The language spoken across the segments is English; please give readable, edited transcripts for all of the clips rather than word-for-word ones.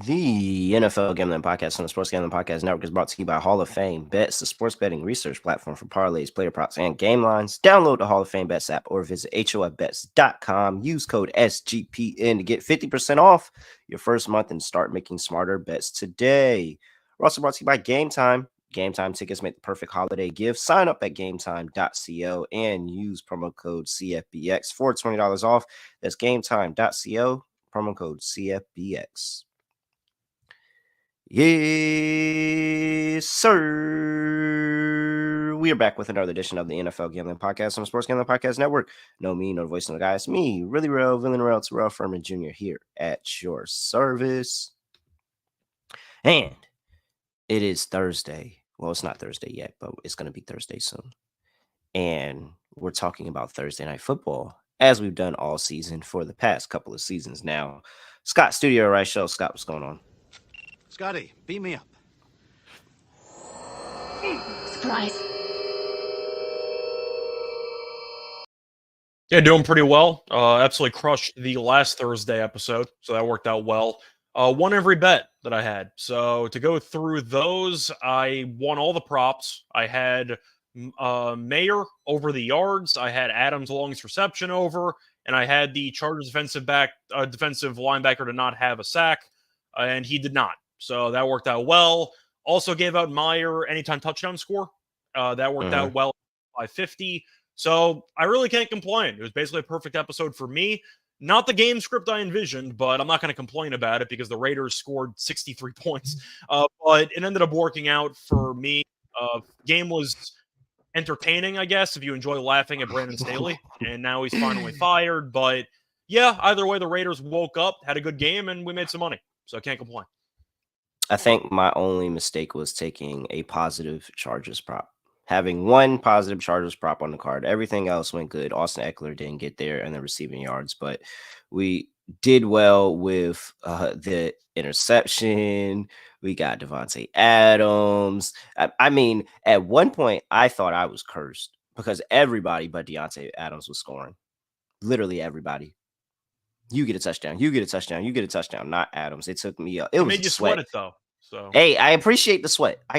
The NFL Gambling Podcast on the Sports Gambling Podcast Network is brought to you by Hall of Fame Bets, the sports betting research platform for parlays, player props, and game lines. Download the Hall of Fame Bets app or visit hofbets.com. Use code SGPN to get 50% off your first month and start making smarter bets today. We're also brought to you by Game Time. Game Time tickets make the perfect holiday gift. Sign up at gametime.co and use promo code CFBX for $20 off. That's gametime.co, promo code CFBX. Yes, sir. We are back with another edition of the NFL Gambling Podcast on the Sports Gambling Podcast Network. No me, no voice, no guys. Me, really real, villain real, Terrell Furman Jr. here at your service. And it is Thursday. Well, it's not Thursday yet, but it's going to be Thursday soon. And we're talking about Thursday Night Football, as we've done all season for the past couple of seasons now. Scott, Studio Right Show. Scott, what's going on? Scotty, beam me up. Surprise. Yeah, doing pretty well. Absolutely crushed the last Thursday episode, so that worked out well. Won every bet that I had. So to go through those, I won all the props. I had Mayer over the yards. I had Adams' longest reception over, and I had the Chargers defensive linebacker to not have a sack, and he did not. So that worked out well. Also gave out Meyer anytime touchdown score. That worked out well, 550. So I really can't complain. It was basically a perfect episode for me. Not the game script I envisioned, but I'm not going to complain about it because the Raiders scored 63 points. But it ended up working out for me. Game was entertaining, I guess, if you enjoy laughing at Brandon Staley. And now he's finally fired. But yeah, either way, the Raiders woke up, had a good game, and we made some money. So I can't complain. I think my only mistake was taking a positive Chargers prop. Having one positive Chargers prop on the card. Everything else went good. Austin Eckler didn't get there in the receiving yards, but we did well with the interception. We got Devontae Adams. I mean, at one point, I thought I was cursed because everybody but Deontay Adams was scoring. Literally everybody. You get a touchdown. You get a touchdown. You get a touchdown. Not Adams. It took me. It made you sweat it though. So hey, I appreciate the sweat. I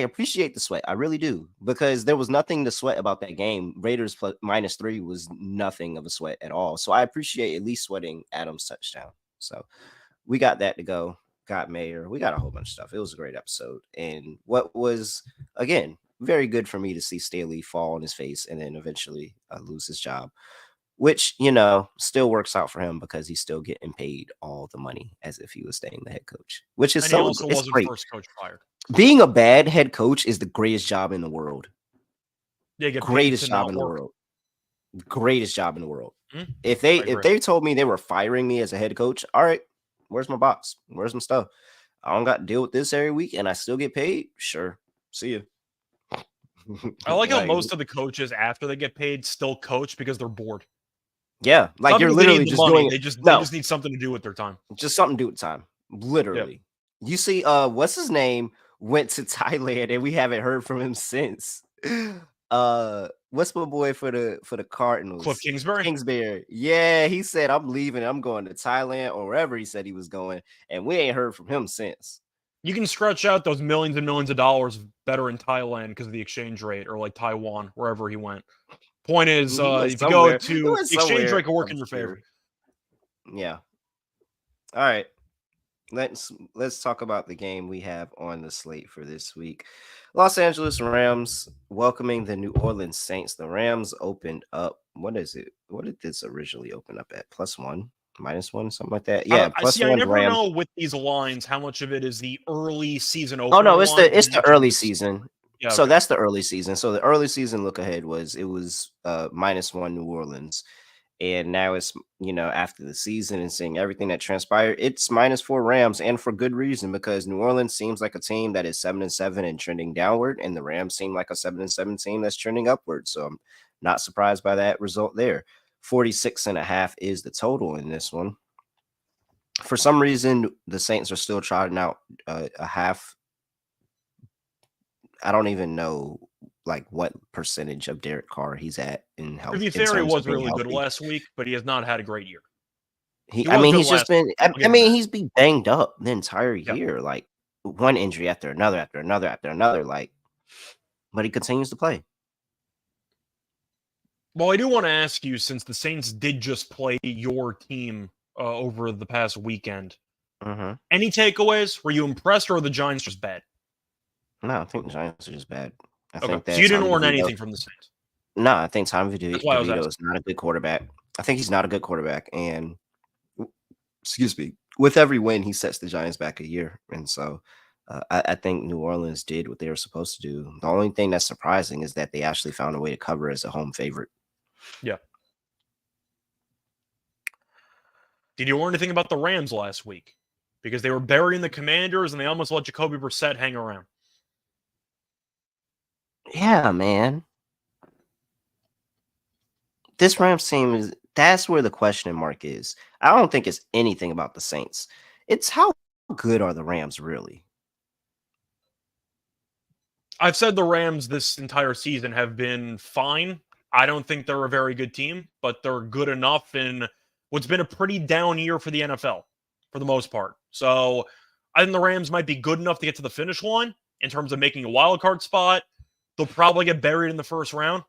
really do, because there was nothing to sweat about that game. Raiders -3 was nothing of a sweat at all. So I appreciate at least sweating Adams' touchdown. So we got that to go. Got Mayer. We got a whole bunch of stuff. It was a great episode. And what was, again, very good for me to see Staley fall on his face and then eventually lose his job, which, you know, still works out for him because he's still getting paid all the money as if he was staying the head coach, which is and so, he also it's wasn't great. first coach fired. Being a bad head coach is the greatest job in the world. Yeah, Greatest job in the world. Greatest job in the world. Mm-hmm. If they told me they were firing me as a head coach, all right, where's my box? Where's my stuff? I don't got to deal with this every week and I still get paid. Sure. See you. I like how most of the coaches after they get paid still coach because they're bored. Yeah, like you're literally just doing. They just need something to do with their time. Just something to do with time. Literally. Yep. You see, what's his name went to Thailand and we haven't heard from him since. What's my boy for the Cardinals? Cliff Kingsbury. Kingsbury. Yeah, he said I'm leaving. I'm going to Thailand or wherever he said he was going, and we ain't heard from him since. You can stretch out those millions and millions of dollars better in Thailand because of the exchange rate, or like Taiwan, wherever he went. Point is, if you go to the exchange rate, can work in your favor. Yeah. All right. Let's talk about the game we have on the slate for this week. Los Angeles Rams welcoming the New Orleans Saints. The Rams opened up. What is it? What did this originally open up at? +1, -1, something like that. Yeah, +1. I never know with these lines how much of it is the early season open. Oh no, it's the early season. Yeah, so that's the early season. So the early season look ahead was -1 New Orleans. And now it's, you know, after the season and seeing everything that transpired, it's -4 Rams, and for good reason, because New Orleans seems like a team that is 7-7 and trending downward, and the Rams seem like a 7-7 team that's trending upward. So I'm not surprised by that result there. 46.5 is the total in this one. For some reason, the Saints are still trotting out a half. I don't even know like what percentage of Derek Carr he's at in health. To be fair, he was really good last week, but he has not had a great year. He was good He's just last been. week. I'll give him that. He's been banged up the entire Yeah. year, like one injury after another, after another, after another. Like, but he continues to play. Well, I do want to ask you, since the Saints did just play your team over the past weekend, Mm-hmm. any takeaways? Were you impressed, or are the Giants just bad? No, I think the Giants are just bad. I Okay, think so that you didn't Tommy learn DeVito. anything from the Saints. No, I think Tommy That's why I was DeVito asking. is not a good quarterback. I think he's not a good quarterback, and excuse me, with every win, he sets the Giants back a year, and so I think New Orleans did what they were supposed to do. The only thing that's surprising is that they actually found a way to cover as a home favorite. Yeah. Did you learn anything about the Rams last week? Because they were burying the Commanders and they almost let Jacoby Brissett hang around. Yeah, man. This Rams team is that's where the question mark is. I don't think it's anything about the Saints. It's how good are the Rams really? I've said the Rams this entire season have been fine. I don't think they're a very good team, but they're good enough in what's been a pretty down year for the NFL for the most part. So I think the Rams might be good enough to get to the finish line in terms of making a wild card spot. They'll probably get buried in the first round,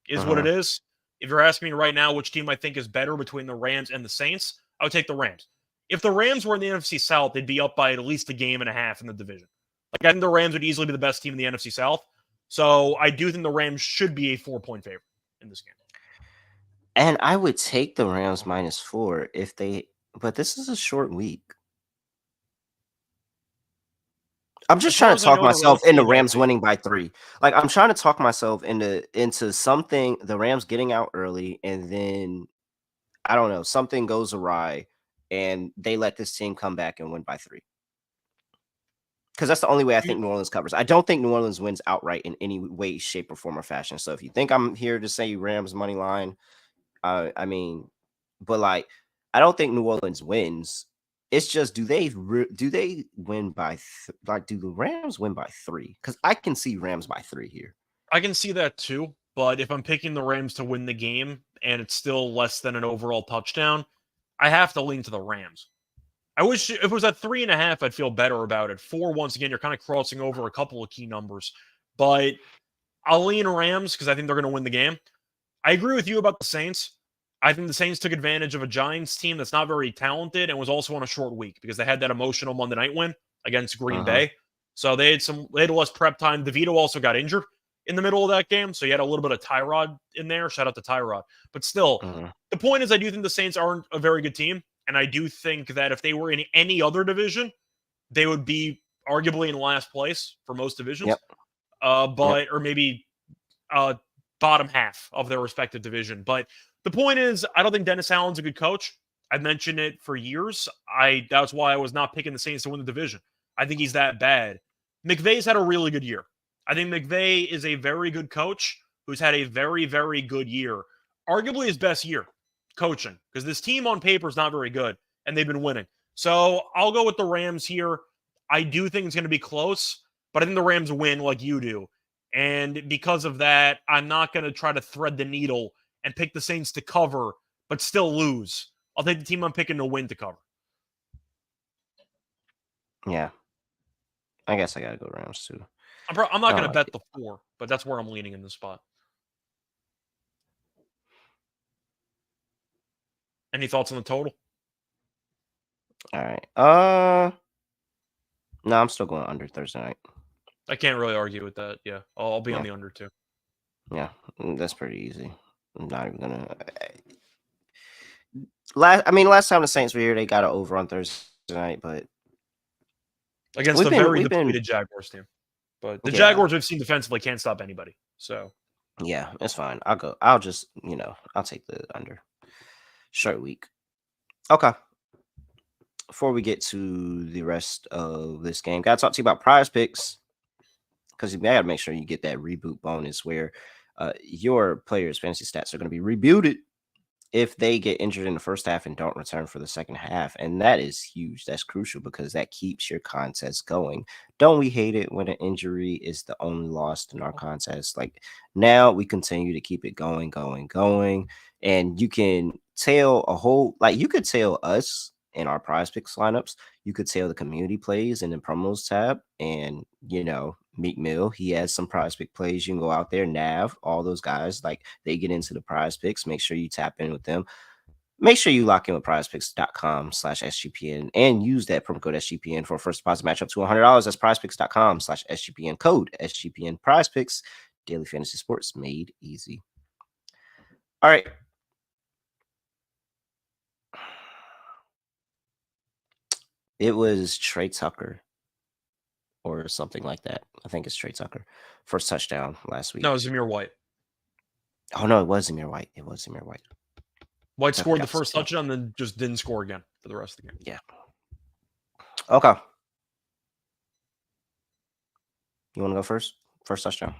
is what it Uh-huh. is. If you're asking me right now which team I think is better between the Rams and the Saints, I would take the Rams. If the Rams were in the NFC South, they'd be up by at least a game and a half in the division. Like, I think the Rams would easily be the best team in the NFC South. So I do think the Rams should be a 4-point favorite in this game. And I would take the Rams -4 if they, but this is a short week. I'm As just far trying to as I talk know, they're myself into relatively Rams healthy. winning by 3. Like, I'm trying to talk myself into something, the Rams getting out early, and then I don't know, something goes awry, and they let this team come back and win by 3. Because that's the only way I I mean, think New Orleans covers. I don't think New Orleans wins outright in any way, shape, or form or fashion. So if you think I'm here to say Rams money line, I mean, but like, I don't think New Orleans wins. It's just do they win by like do the Rams win by 3? Because I can see Rams by 3 here. I can see that too. But if I'm picking the Rams to win the game and it's still less than an overall touchdown, I have to lean to the Rams. I wish if it was at 3.5, I'd feel better about it. 4, once again, you're kind of crossing over a couple of key numbers. But I'll lean Rams because I think they're going to win the game. I agree with you about the Saints. I think the Saints took advantage of a Giants team that's not very talented and was also on a short week because they had that emotional Monday night win against Green Uh-huh. Bay. So they had less prep time. DeVito also got injured in the middle of that game. So you had a little bit of Tyrod in there. Shout out to Tyrod. But still, Uh-huh. the point is I do think the Saints aren't a very good team. And I do think that if they were in any other division, they would be arguably in last place for most divisions. Yep. Yep. Or maybe uh, bottom half of their respective division. But the point is, I don't think Dennis Allen's a good coach. I've mentioned it for years. That's why I was not picking the Saints to win the division. I think he's that bad. McVay's had a really good year. I think McVay is a very good coach who's had a very, very good year. Arguably his best year coaching, because this team on paper is not very good, and they've been winning. So I'll go with the Rams here. I do think it's going to be close, but I think the Rams win like you do. And because of that, I'm not going to try to thread the needle and pick the Saints to cover, but still lose. I'll take the team I'm picking to win to cover. Yeah. I guess I gotta go Rams too. I'm not I going to like bet it. the 4, but that's where I'm leaning in this spot. Any thoughts on the total? All right. No, I'm still going under Thursday night. I can't really argue with that. Yeah, I'll be on Yeah. the under too. Yeah. That's pretty easy. I'm not even gonna. Last time the Saints were here, they got it over on Thursday night, but Against a very we've been depleted Jaguars team. But the yeah, Jaguars we've seen defensively can't stop anybody. So yeah, it's fine. I'll just I'll take the under. Short week. Okay. Before we get to the rest of this game, gotta talk to you about Prize Picks because you gotta make sure you get that reboot bonus where your players' fantasy stats are going to be rebooted if they get injured in the first half and don't return for the second half. And that is huge. That's crucial because that keeps your contest going. Don't we hate it when an injury is the only loss in our contest? Like now we continue to keep it going, going, going. And you can tell a whole you could tell us in our PrizePicks lineups. You could tell the community plays in the promos tab, and Meek Mill, he has some PrizePick plays. You can go out there, Nav, all those guys, they get into the PrizePicks. Make sure you tap in with them. Make sure you lock in with prizepicks.com/SGPN and use that promo code SGPN for a first deposit match up to $100. That's prizepicks.com/SGPN, code SGPN. PrizePicks, daily fantasy sports made easy. All right. It was Trey Tucker or something like that. I think it's Trey Tucker. First touchdown last week. No, Zamir White. Oh, no, it was Zamir White. White scored the first touchdown, then just didn't score again for the rest of the game. Yeah. Okay. You want to go first? First touchdown.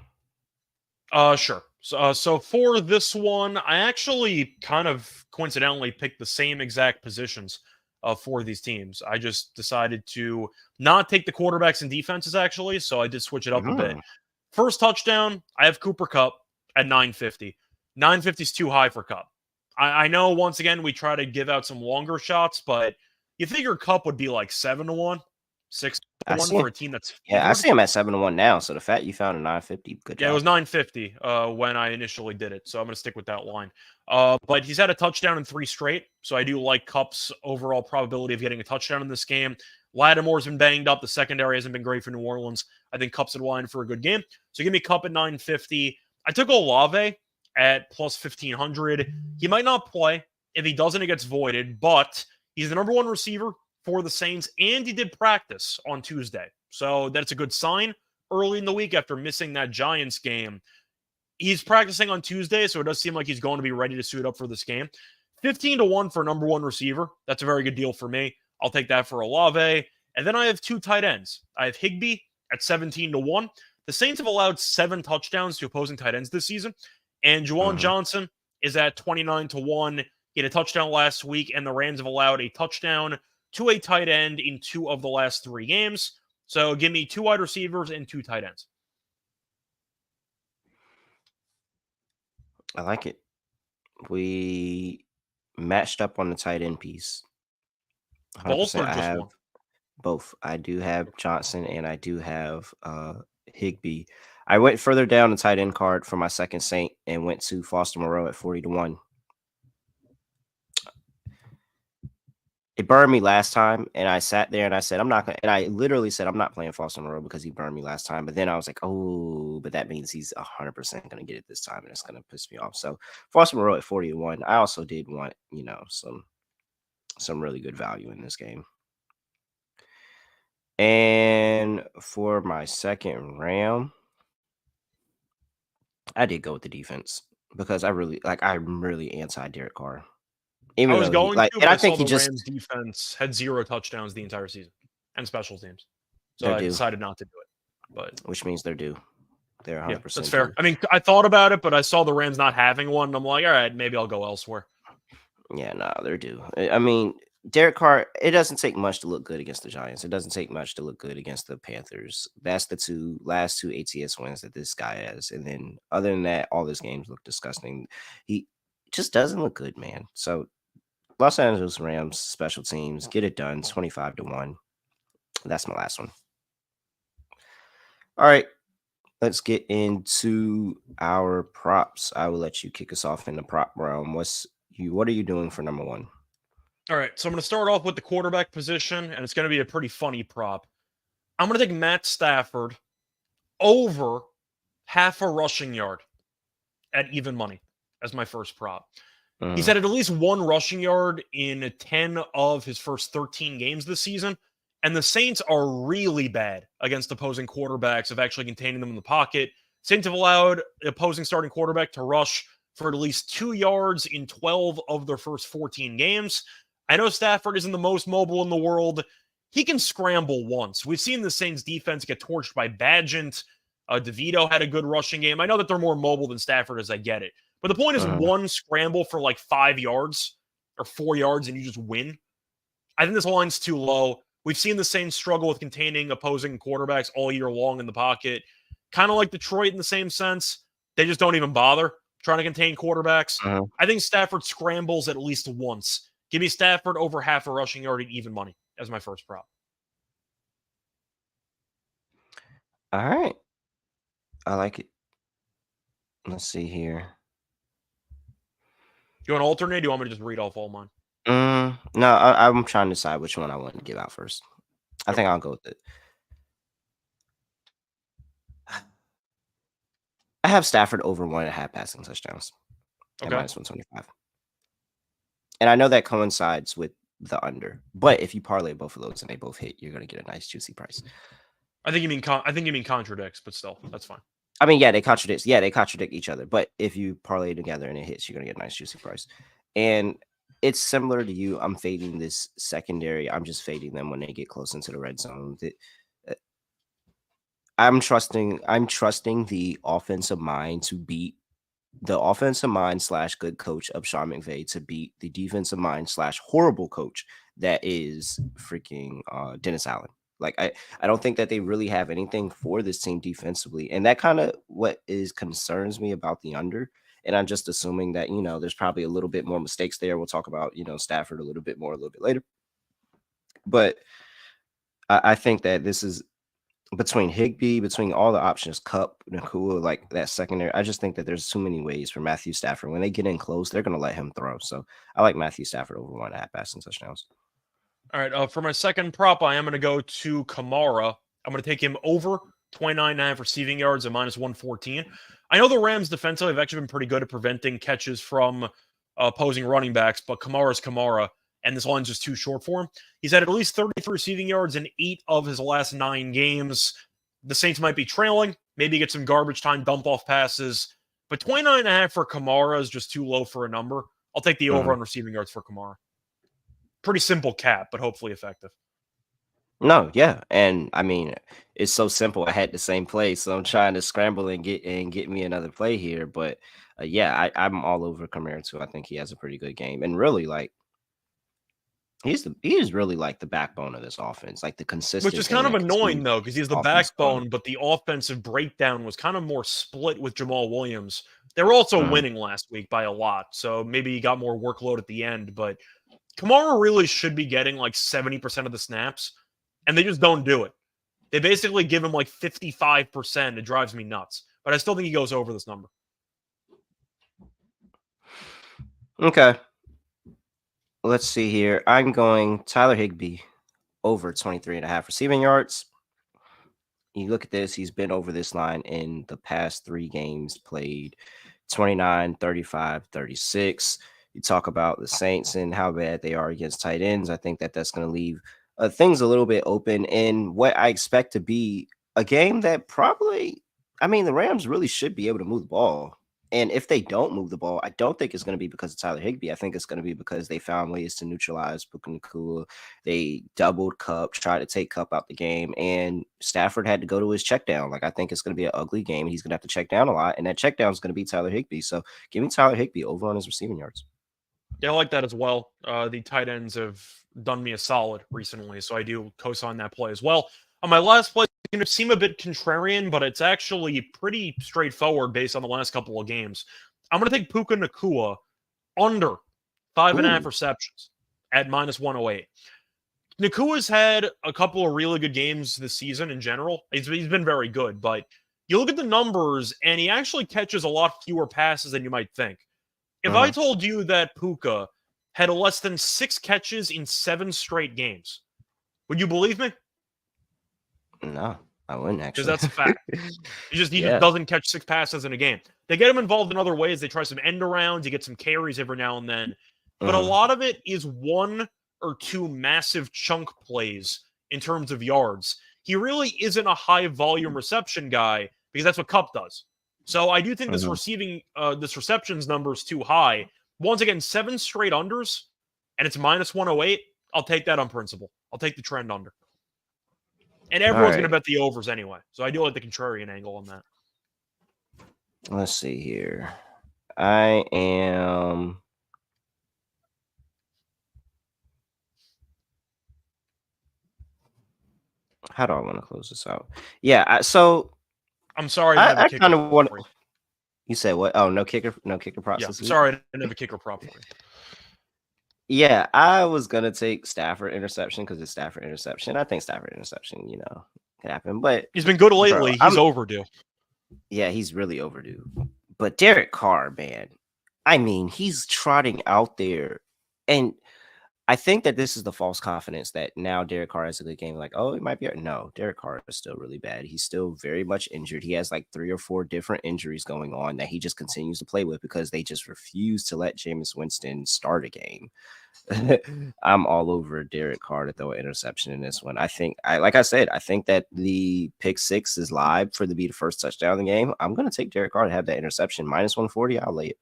Sure. So for this one, I actually kind of coincidentally picked the same exact positions for these teams. I just decided to not take the quarterbacks and defenses, actually, so I did switch it up a bit. First touchdown, I have Cooper Kupp at 950. 950 is too high for Kupp. I know, once again, we try to give out some longer shots, but you figure Kupp would be like 7-1, 6-1 for a team that's favored. Yeah, I see him at 7-1 now. So the fact you found a 950, good job. Yeah, it was 950 when I initially did it, so I'm going to stick with that line. But he's had a touchdown in 3 straight, so I do like Kupp's overall probability of getting a touchdown in this game. Lattimore's been banged up. The secondary hasn't been great for New Orleans. I think Kupp's in line for a good game. So give me Kupp at 950. I took Olave at plus 1,500. He might not play. If he doesn't, it gets voided, but he's the number 1 receiver for the Saints, and he did practice on Tuesday. So that's a good sign early in the week after missing that Giants game. He's practicing on Tuesday, so it does seem like he's going to be ready to suit up for this game. 15-1 for number 1 receiver. That's a very good deal for me. I'll take that for Olave. And then I have 2 tight ends. I have Higbee at 17-1. The Saints have allowed 7 touchdowns to opposing tight ends this season. And Juwan Johnson is at 29-1. He had a touchdown last week, and the Rams have allowed a touchdown to a tight end in 2 of the last 3 games. So give me 2 wide receivers and 2 tight ends. I like it. We matched up on the tight end piece. Both or just one? Both. I do have Johnson and I do have Higbee. I went further down the tight end card for my second Saint and went to Foster Moreau at 40-1. It burned me last time, and I sat there and I said, I'm not going to, and I literally said, I'm not playing Foster Moreau because he burned me last time. But then I was like, oh, but that means he's 100% going to get it this time, and it's going to piss me off. So Foster Moreau at 40-1. I also did want, some really good value in this game. And for my second Ram, I did go with the defense because I'm really anti Derek Carr. Even I was going to, but I think the Rams defense had 0 touchdowns the entire season and special teams. So I decided not to do it. But which means they're due. They're 100%. Yeah, that's fair. Due. I mean, I thought about it, but I saw the Rams not having one. And I'm like, all right, maybe I'll go elsewhere. Yeah, no, they're due. I mean, Derek Carr, it doesn't take much to look good against the Giants. It doesn't take much to look good against the Panthers. That's the last two ATS wins that this guy has. And then other than that, all his games look disgusting. He just doesn't look good, man. So Los Angeles Rams special teams, get it done, 25-1. That's my last one. All right, let's get into our props. I will let you kick us off in the prop realm. What are you doing for number 1? All right, so I'm going to start off with the quarterback position, and it's going to be a pretty funny prop. I'm going to take Matt Stafford over half a rushing yard at even money as my first prop. He's had at least 1 rushing yard in 10 of his first 13 games this season, and the Saints are really bad against opposing quarterbacks of actually containing them in the pocket. Saints have allowed the opposing starting quarterback to rush for at least 2 yards in 12 of their first 14 games. I know Stafford isn't the most mobile in the world. He can scramble once. We've seen the Saints defense get torched by Badgett. DeVito had a good rushing game. I know that they're more mobile than Stafford, as I get it. But the point is 1 scramble for like 5 yards or 4 yards and you just win. I think this line's too low. We've seen the Saints struggle with containing opposing quarterbacks all year long in the pocket. Kind of like Detroit in the same sense. They just don't even bother. trying to contain quarterbacks. Uh-huh. I think Stafford scrambles at least once. Give me Stafford over half a rushing yard at even money as my first prop. All right. I like it. Let's see here. Do you want to alternate? Or do you want me to just read off all mine? No, I'm trying to decide which one I want to give out first. I think I'll go with it. I have Stafford over 1.5 passing touchdowns at Okay. -125. And I know that coincides with the under, but if you parlay both of those and they both hit, you're going to get a nice juicy price. I think you mean contradicts, but still, that's fine. I mean, yeah, they contradict. Yeah, they contradict each other. But if you parlay together and it hits, you're gonna get a nice juicy price. And it's similar to you. I'm fading this secondary. I'm just fading them when they get close into the red zone. Uh, I'm trusting the offensive mind to beat the offensive mind / good coach of Sean McVay to beat the defensive mind / horrible coach that is freaking Dennis Allen. Like I don't think that they really have anything for this team defensively, and that kind of what is concerns me about the under. And I'm just assuming that there's probably a little bit more mistakes there. We'll talk about Stafford a little bit more a little bit later, but I think that this is between Higbee, between all the options, Cup, Nakua, like that secondary. I just think that there's too many ways for Matthew Stafford. When they get in close, they're going to let him throw. So I like Matthew Stafford over 1.5 passing touchdowns. All right. For my second prop, I am going to go to Kamara. I'm going to take him over 29.5 receiving yards at -114. I know the Rams defensively have actually been pretty good at preventing catches from opposing running backs, but Kamara's Kamara, and this line's just too short for him. He's had at least 33 receiving yards in 8 of his last 9 games. The Saints might be trailing, maybe get some garbage time dump-off passes, but 29.5 for Kamara is just too low for a number. I'll take the over on receiving yards for Kamara. Pretty simple cap, but hopefully effective. No, yeah, and I mean it's so simple. I had the same play, so I'm trying to scramble and get me another play here. But yeah, I'm all over Kamara too. I think he has a pretty good game, and really like he is really like the backbone of this offense, like the consistent. Which is kind of annoying though, because he's the backbone, but the offensive breakdown was kind of more split with Jamal Williams. They were also winning last week by a lot, so maybe he got more workload at the end. But Kamara really should be getting like 70% of the snaps, and they just don't do it. They basically give him like 55%. It drives me nuts. But I still think he goes over this number. Okay. Let's see here. I'm going Tyler Higbee over 23.5 receiving yards. You look at this, he's been over this line in the past 3 games played 29, 35, 36. You talk about the Saints and how bad they are against tight ends. I think that that's going to leave things a little bit open in what I expect to be a game that probably, I mean, the Rams really should be able to move the ball. And if they don't move the ball, I don't think it's going to be because of Tyler Higbee. I think it's going to be because they found ways to neutralize Puka Nacua. They doubled Cup, tried to take Cup out the game, and Stafford had to go to his check down. Like, I think it's going to be an ugly game. He's going to have to check down a lot, and that check down is going to be Tyler Higbee. So give me Tyler Higbee over on his receiving yards. Yeah, I like that as well. The tight ends have done me a solid recently, so I do co-sign that play as well. On my last play, it's going to seem a bit contrarian, but it's actually pretty straightforward based on the last couple of games. I'm going to take Puka Nacua under 5.5 receptions at -108. Nakua's had a couple of really good games this season in general. He's been very good, but you look at the numbers, and he actually catches a lot fewer passes than you might think. If I told you that Puka had less than 6 catches in 7 straight games, would you believe me? No, I wouldn't actually. Because that's a fact. He just doesn't catch 6 passes in a game. They get him involved in other ways. They try some end arounds. You get some carries every now and then. But a lot of it is 1 or 2 massive chunk plays in terms of yards. He really isn't a high volume reception guy because that's what Kupp does. So I do think this receptions number is too high. Once again, 7 straight unders, and it's -108. I'll take that on principle. I'll take the trend under. And everyone's going to bet the overs anyway. So I do like the contrarian angle on that. Let's see here. I am... How do I want to close this out? Yeah, so... I'm sorry. I kind of want to... You said what? Oh, no kicker props Yeah, this week. sorry, I didn't have a kicker prop for you. Yeah, I was gonna take Stafford interception because it's Stafford interception. I think Stafford interception, could happen. But He's been good bro, lately. He's overdue. yeah, he's really overdue. But Derek Carr, man, I mean, he's trotting out there, and I think that this is the false confidence that now Derek Carr has a good game. Like, oh, it might be. No, Derek Carr is still really bad. He's still very much injured. He has like 3 or 4 different injuries going on that he just continues to play with because they just refuse to let Jameis Winston start a game. I'm all over Derek Carr to throw an interception in this one. Like I said, I think that the pick 6 is live for be the first touchdown in the game. I'm gonna take Derek Carr to have that interception. -140. I'll lay it.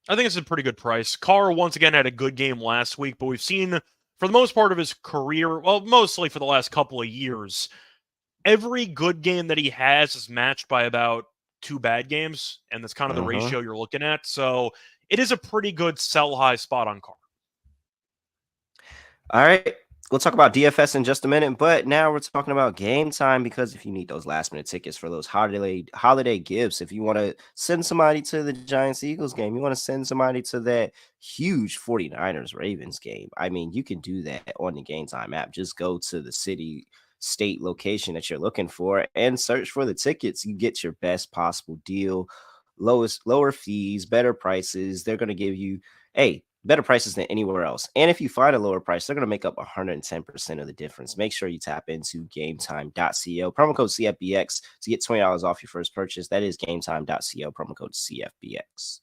I think it's a pretty good price. Carr, once again, had a good game last week, but we've seen, for the most part of his career, well, mostly for the last couple of years, every good game that he has is matched by about 2 bad games, and that's kind of the Mhm. ratio you're looking at. So it is a pretty good sell high spot on Carr. All right. We'll talk about DFS in just a minute, but now we're talking about game time because if you need those last minute tickets for those holiday gifts, if you want to send somebody to the Giants Eagles game, you want to send somebody to that huge 49ers Ravens game. I mean, you can do that on the Game Time app. Just go to the city state location that you're looking for and search for the tickets. You get your best possible deal, lower fees, better prices. They're going to give you better prices than anywhere else. And if you find a lower price, they're going to make up 110% of the difference. Make sure you tap into gametime.co. Promo code CFBX to get $20 off your first purchase. That is gametime.co. Promo code CFBX.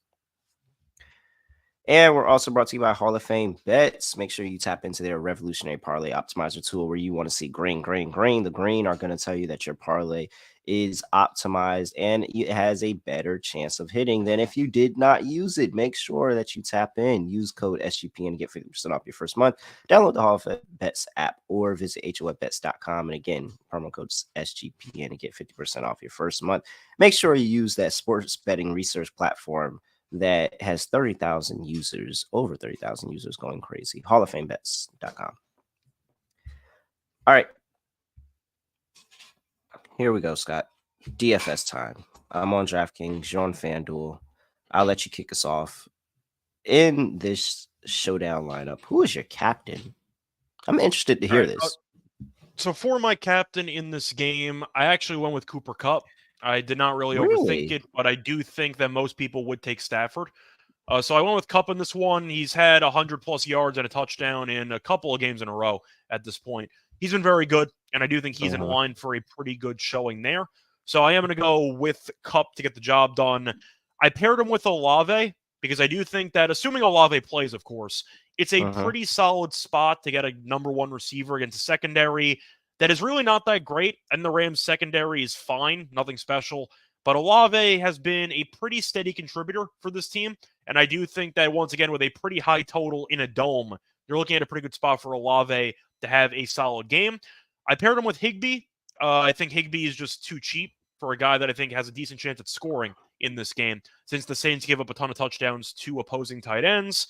And we're also brought to you by Hall of Fame Bets. Make sure you tap into their revolutionary parlay optimizer tool where you want to see green, green, green. The green are going to tell you that your parlay is optimized and it has a better chance of hitting than if you did not use it. Make sure that you tap in. Use code SGPN to get 50% off your first month. Download the Hall of Fame Bets app or visit HOFBets.com. And again, promo code SGPN to get 50% off your first month. Make sure you use that sports betting research platform that has 30,000 users, over 30,000 users going crazy. HallOfFameBets.com. All right. Here we go, Scott. DFS time. I'm on DraftKings. You're on FanDuel. I'll let you kick us off. In this showdown lineup, who is your captain? I'm interested to All hear right. this. So for my captain in this game, I actually went with Cooper Kupp. I did not really overthink Really? it, but I do think that most people would take Stafford. So I went with Kupp in this one. He's had 100+ yards and a touchdown in a couple of games in a row at this point. He's been very good, and I do think he's in Uh-huh. line for a pretty good showing there. So I am going to go with Kupp to get the job done. I paired him with Olave because I do think that, assuming Olave plays, of course, it's a Uh-huh. pretty solid spot to get a number one receiver against a secondary that is really not that great. And the Rams secondary is fine, nothing special. But Olave has been a pretty steady contributor for this team. And I do think that, once again, with a pretty high total in a dome, you're looking at a pretty good spot for Olave to have a solid game. I paired him with Higbee. I think Higbee is just too cheap for a guy that I think has a decent chance at scoring in this game, since the Saints give up a ton of touchdowns to opposing tight ends.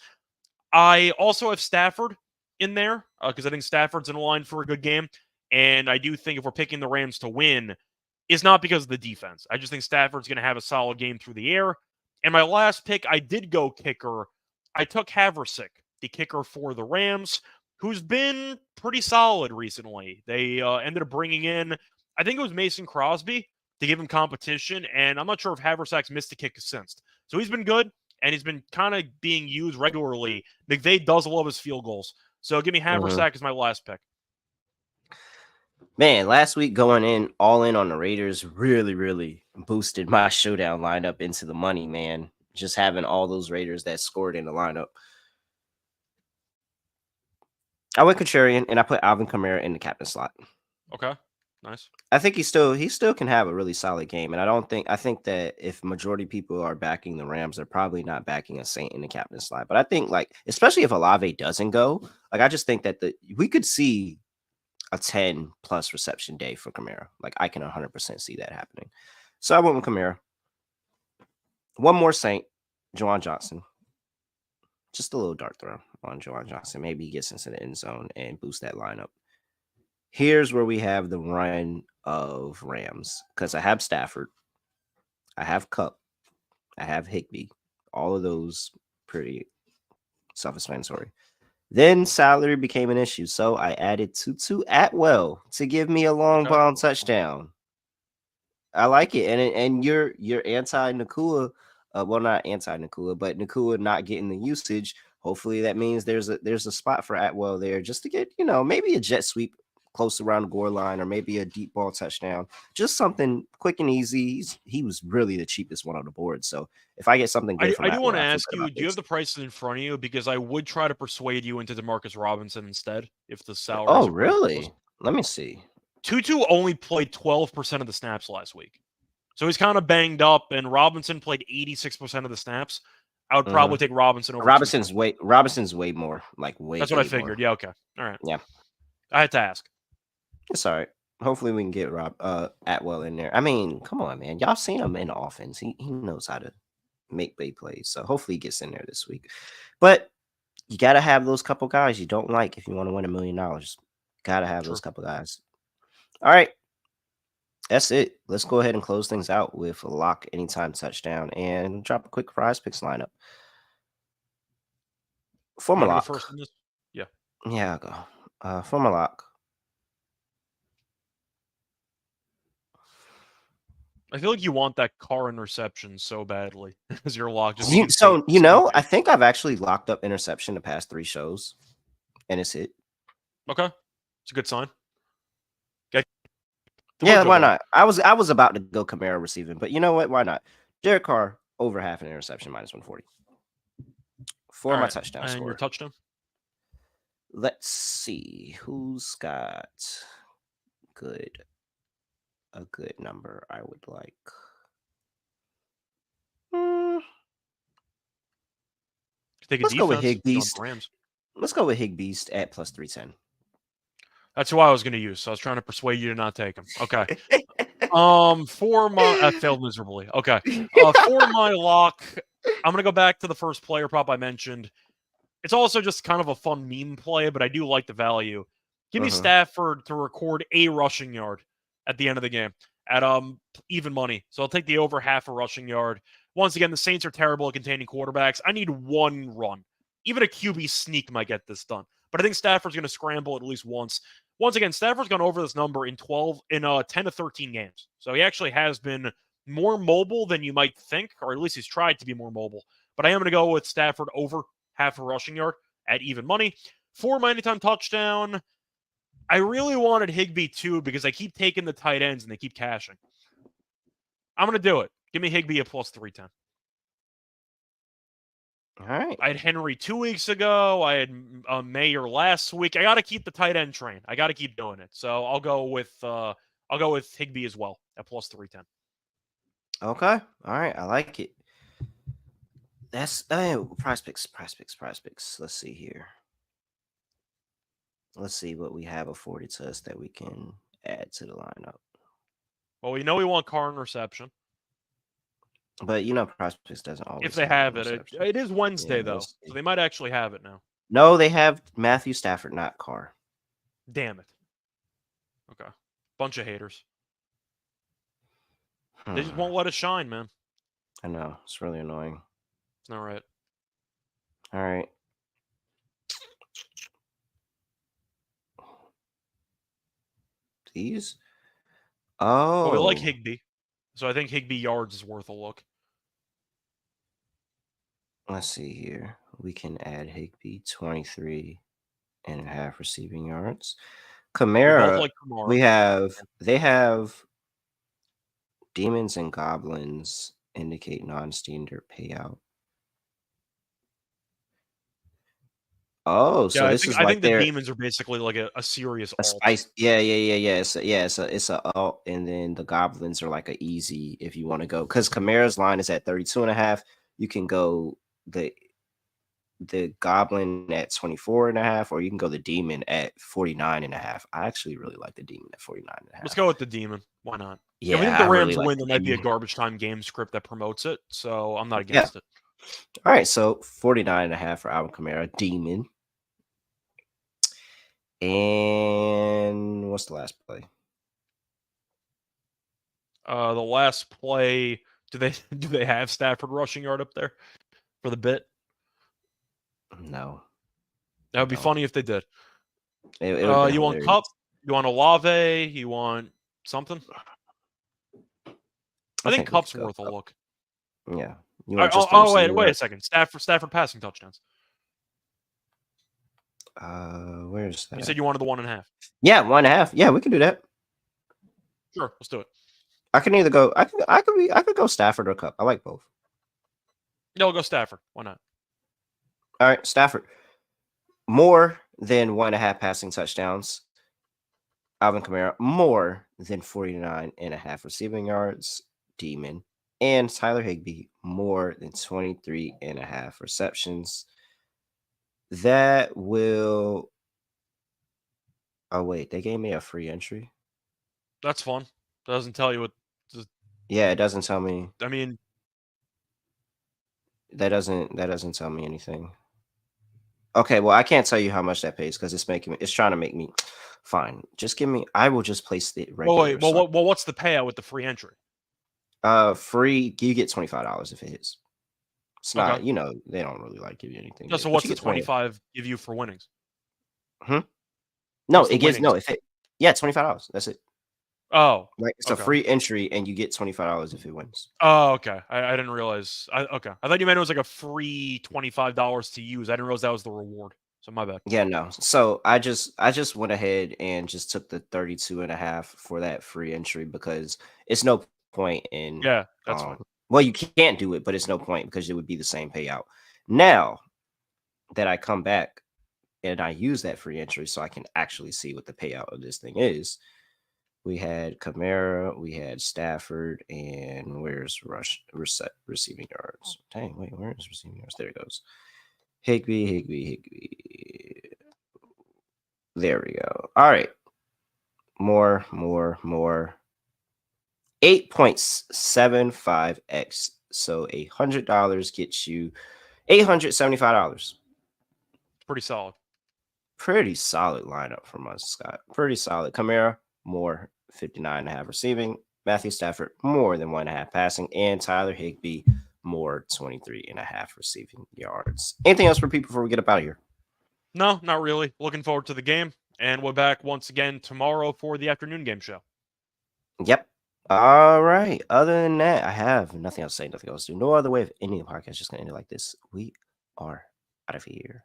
I also have Stafford in there because I think Stafford's in line for a good game. And I do think if we're picking the Rams to win, it's not because of the defense. I just think Stafford's going to have a solid game through the air. And my last pick, I did go kicker. I took Haversick, the kicker for the Rams, who's been pretty solid recently. They ended up bringing in, I think it was Mason Crosby to give him competition. And I'm not sure if Haversick's missed a kick since. So he's been good, and he's been kind of being used regularly. McVay does love his field goals. So give me Uh-huh. Haversick as my last pick. Man, last week going in all in on the Raiders really, really boosted my showdown lineup into the money, man. Just having all those Raiders that scored in the lineup. I went contrarian and I put Alvin Kamara in the captain slot. Okay, nice. I think he still can have a really solid game. And I think that if majority people are backing the Rams, they're probably not backing a Saint in the captain slot. But I think like, especially if Olave doesn't go, like I just think that we could see a 10 plus reception day for Kamara. Like I can 100% see that happening. So I went with Kamara. One more Saint, Juwan Johnson. Just a little dart throw on Juwan Johnson. Maybe he gets into the end zone and boost that lineup. Here's where we have the run of Rams because I have Stafford, I have Kupp, I have Higbee. All of those pretty self-explanatory. Then salary became an issue, so I added Tutu Atwell to give me a long Okay. bomb touchdown. I like it, and you're anti Nakua, well not anti Nakua, but Nakua not getting the usage. Hopefully that means there's a spot for Atwell there just to get maybe a jet sweep close around the goal line or maybe a deep ball touchdown, just something quick and easy. He was really the cheapest one on the board, so if I get something good from I do want Atwell, to I feel ask good you, about do you have this. the prices in front of you? Because I would try to persuade you into DeMarcus Robinson instead if the Oh salaries are quite close. really? Let me see. Tutu only played 12% of the snaps last week. So he's kind of banged up, and Robinson played 86% of the snaps. I would probably Mhm. take Robinson over Tutu. Robinson's way more, like That's what I way more. figured. Yeah, okay. All right. Yeah. I had to ask. It's all right. Hopefully we can get Atwell in there. I mean, come on, man. Y'all seen him in the offense. He knows how to make big plays. So hopefully he gets in there this week. But you gotta have those couple guys you don't like if you want to win $1 million. Gotta have True. those couple guys. All right. That's it. Let's go ahead and close things out with a lock anytime touchdown and drop a quick prize picks lineup. For You my want to go lock. first in this? Yeah. Yeah, I'll go. For my lock. I feel like you want that car interception so badly as your lock, just so you can say I think I've actually locked up interception the past 3 shows, and it's hit. Okay. It's a good sign. Okay. Yeah, why not? I was about to go Camaro receiving, but you know what? Why not? Derek Carr over half an interception minus 140 for my touchdown and score. your touchdown. Let's see who's got a good number. I would like. Let's go with Higbeast. Let's go with Higbeast at plus 310. That's who I was going to use. So I was trying to persuade you to not take him. Okay. For my I failed miserably. Okay. For my lock, I'm gonna go back to the first player prop I mentioned. It's also just kind of a fun meme play, but I do like the value. Give me Stafford to record a rushing yard at the end of the game at even money. So I'll take the over half a rushing yard. Once again, the Saints are terrible at containing quarterbacks. I need one run. Even a QB sneak might get this done. But I think Stafford's going to scramble at least once. Once again, Stafford's gone over this number in 10 to 13 games. So he actually has been more mobile than you might think, or at least he's tried to be more mobile. But I am going to go with Stafford over half a rushing yard at even money. For my anytime touchdown, I really wanted Higbee too because I keep taking the tight ends and they keep cashing. I'm going to do it. Give me Higbee at plus 310. All right. I had Henry 2 weeks ago. I had Mayer last week. I got to keep the tight end train. I got to keep doing it. So I'll go with Higbee as well at plus 310. Okay. All right. I like it. That's prize picks. Let's see here. Let's see what we have afforded to us that we can add to the lineup. Well, we know we want car interception. But PrizePicks doesn't always. If they have it, it is Wednesday though, so they might actually have it now. No, they have Matthew Stafford, not Carr. Damn it. Okay, bunch of haters. They just won't let us shine, man. I know, it's really annoying. It's not right. All right. These. Oh, well, we like Higbee, so I think Higbee yards is worth a look. Let's see here. We can add Higbee 23.5 receiving yards. Kamara. Like Kamara. They have demons and goblins indicate non-standard payout. Oh, so yeah, this is I like think the demons are basically like a serious alt. Spice. Yeah. It's a alt, and then the goblins are like a easy if you want to go because Kamara's line is at 32.5. You can go the goblin at 24.5, or you can go the demon at 49.5. I actually really like the demon at 49.5. Let's go with the demon. Why not? Yeah, if we think the Rams really win, there might be a garbage time game script that promotes it, so I'm not against it. All right, so 49.5 for Alvin Kamara, demon. And what's the last play? The last play, Do they have Stafford rushing yard up there for the bit? No, That would be don't. funny if they did. It would have been You want hilarious. Cup? You want Olave? You want something? I think we Cup's could go worth a Cup. look. Yeah. You want just Wait a second. Stafford passing touchdowns. Where's that? You said you wanted the 1.5. Yeah, 1.5. Yeah, we can do that. Sure, let's do it. I can either go. I could go Stafford or Cup. I like both. No, we'll go Stafford. Why not? All right, Stafford. More than 1.5 passing touchdowns. Alvin Kamara, more than 49.5 receiving yards. Demon. And Tyler Higbee, more than 23.5 receptions. That will. Oh, wait. They gave me a free entry. That's fun. Doesn't tell you what. Yeah, it doesn't tell me. I mean, That doesn't tell me anything. Okay, well, I can't tell you how much that pays because it's trying to make me fine. Just give me. I will just place it regular. What's the payout with the free entry? Free. You get $25 if it hits. It's not. Okay. They don't really like give you anything. No, so what's the 25 give you for winnings? No, it gives no. If it, yeah, $25. That's it. Oh, like it's a free entry, and you get $25 if it wins. Oh, okay. I didn't realize. Okay, I thought you meant it was like a free $25 to use. I didn't realize that was the reward. So my bad. Yeah, no. So I just went ahead and just took the 32.5 for that free entry because it's no point in. Yeah, that's fine. Well, you can't do it, but it's no point because it would be the same payout. Now that I come back and I use that free entry so I can actually see what the payout of this thing is. We had Kamara, we had Stafford, and where's receiving yards? Dang, wait, where is receiving yards? There it goes. Higbee. There we go. All right. More. 8.75x. So $100 gets you $875. Pretty solid. Pretty solid lineup from us, Scott. Pretty solid. Kamara, more 59.5 receiving. Matthew Stafford, more than 1.5 passing. And Tyler Higbee, more 23.5 receiving yards. Anything else for people before we get up out of here? No, not really. Looking forward to the game. And we're back once again tomorrow for the afternoon game show. Yep. All right. Other than that, I have nothing else to say, nothing else to do. No other way of ending the podcast. Just going to end it like this. We are out of here.